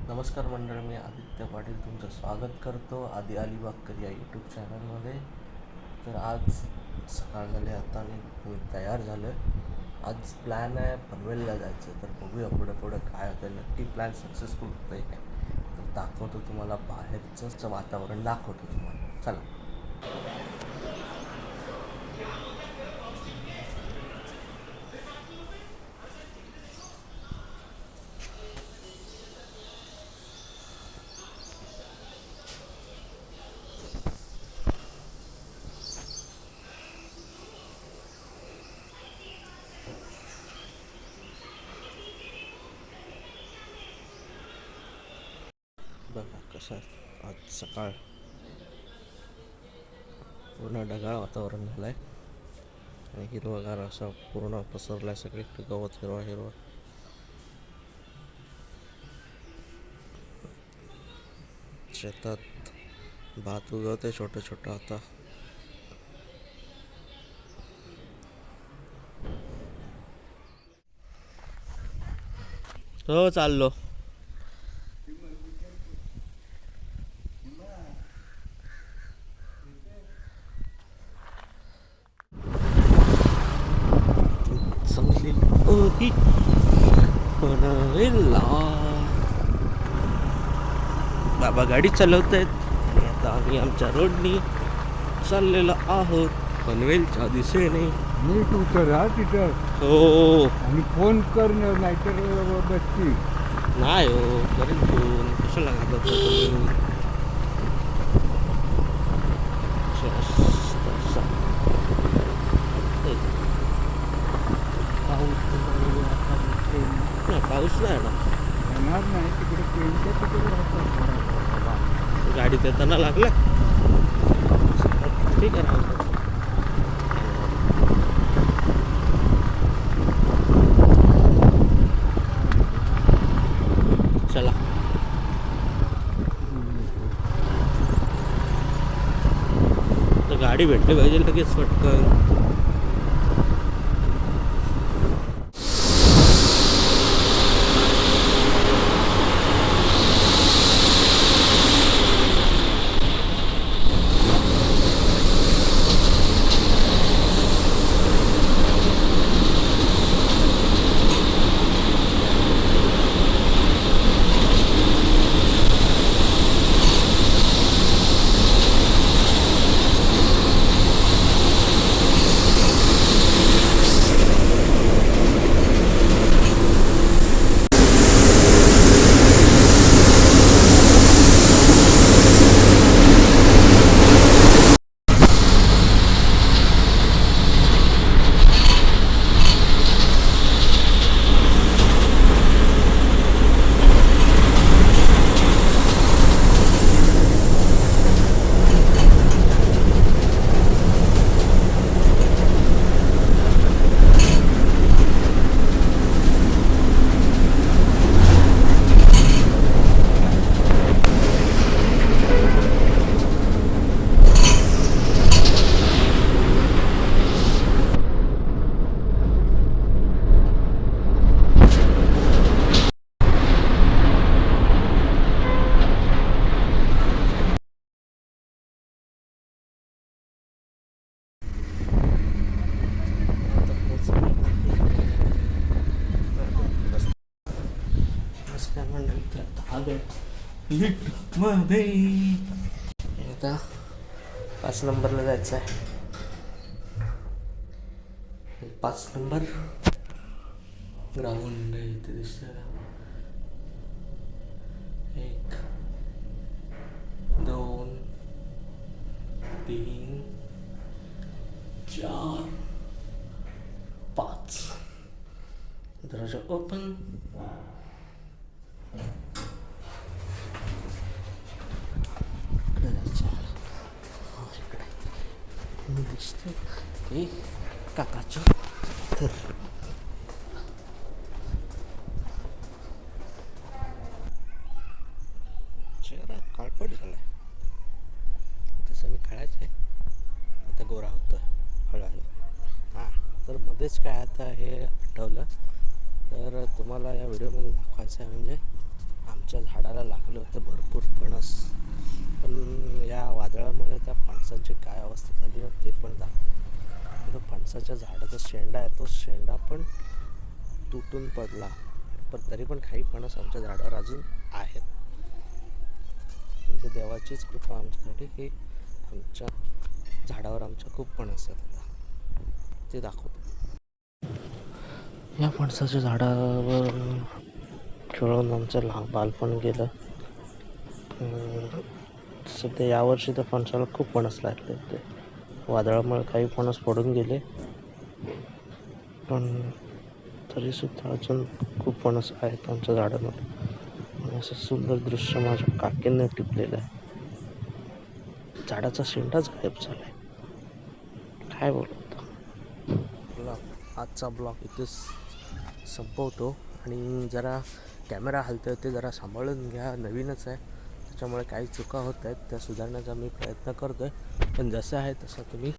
नमस्कार मंडळ, मी आदित्य पाटील तुमचं स्वागत करतो आदी अलिबागकर या यूट्यूब चॅनलमध्ये. तर आज सकाळ झाली आता आणि मी तयार झालो आहे. आज प्लॅन आहे पनवेलला जायचं. तर बघूया पुढे पुढे काय होतं, नक्की प्लॅन सक्सेसफुल होतं आहे काय. तर दाखवतो तुम्हाला, बाहेरचं वातावरण दाखवतो तुम्हाला. चला. बघा कसं आज सकाळ पूर्ण ढगाळ वातावरण झालं आहे आणि हिरवगार असं पूर्ण पसरलं आहे सगळीकडे, गवत हिरवा हिरवा. शेतात भात उगवते छोटं छोटं आता. हो चाललो. चांगली ओही पनवेलला. बाबा गाडी चालवत आहेत आणि आता आम्ही आमच्या रोडनी चाललेलो आहोत पनवेलच्या दिशेने. नीट उतरा तिथं हो आणि फोन कर नाहीतर बसतील. नाही हो, करेन फोन. कशाला घालत तुम्ही. पाऊस नाही ना, येणार नाही तिकडे ट्रेनच्या तिकडे राहतात. गाडीत येताना लागला. ठीक आहे राहू. चला. तर गाडी भेटली पाहिजे लगेच पटकन. मध्ये आता 5 नंबरला जायचं आहे. 5 नंबर ग्राउंड आहे इथे दिसतंय का. 1 2 3 4 5. दरवाजा ओपन. दिसते ते काकाचं तर चेहरा काळपट झाला आहे. तसं मी काळाच आहे, आता गोरा होतं हळूहळू. हां, तर मध्येच काय आता हे आठवलं तर तुम्हाला या व्हिडिओमध्ये दाखवायचं आहे. म्हणजे आमच्या झाडाला लागलं होतं भरपूर फणस, पण या वादळामुळे त्या फणसांची काय अवस्था झाली ना ते पण दाखव. तो फणसाच्या झाडाचा शेंडा आहे, तो शेंडा पण तुटून पडला, पण तरी पण काही फणस आमच्या झाडावर अजून आहेत. म्हणजे देवाचीच कृपा आमच्यासाठी की आमच्या झाडावर आमच्या खूप फणस आहेत. आता ते दाखवतो. या फणसाच्या झाडावर खेळून आमचं बालपण गेलं. सध्या यावर्षी तर फणसाला खूप फणस लागले होते. वादळामुळे काही फणस पडून गेले, पण तरीसुद्धा अजून खूप फणस आहेत आमच्या झाडामध्ये. आणि असं सुंदर दृश्य माझ्या काकींनी टिपलेलं आहे. झाडाचा शेंडाच गायब झालाय, काय बोलतो. आजचा ब्लॉग इथेच संपवतो. आणि जरा कॅमेरा हलतोय ते जरा सांभाळून घ्या, नवीनच आहे त्याच्यामुळे काही चुका होत आहेत, त्या सुधारण्याचा मी प्रयत्न करतो आहे. पण जसं आहे तसं तुम्ही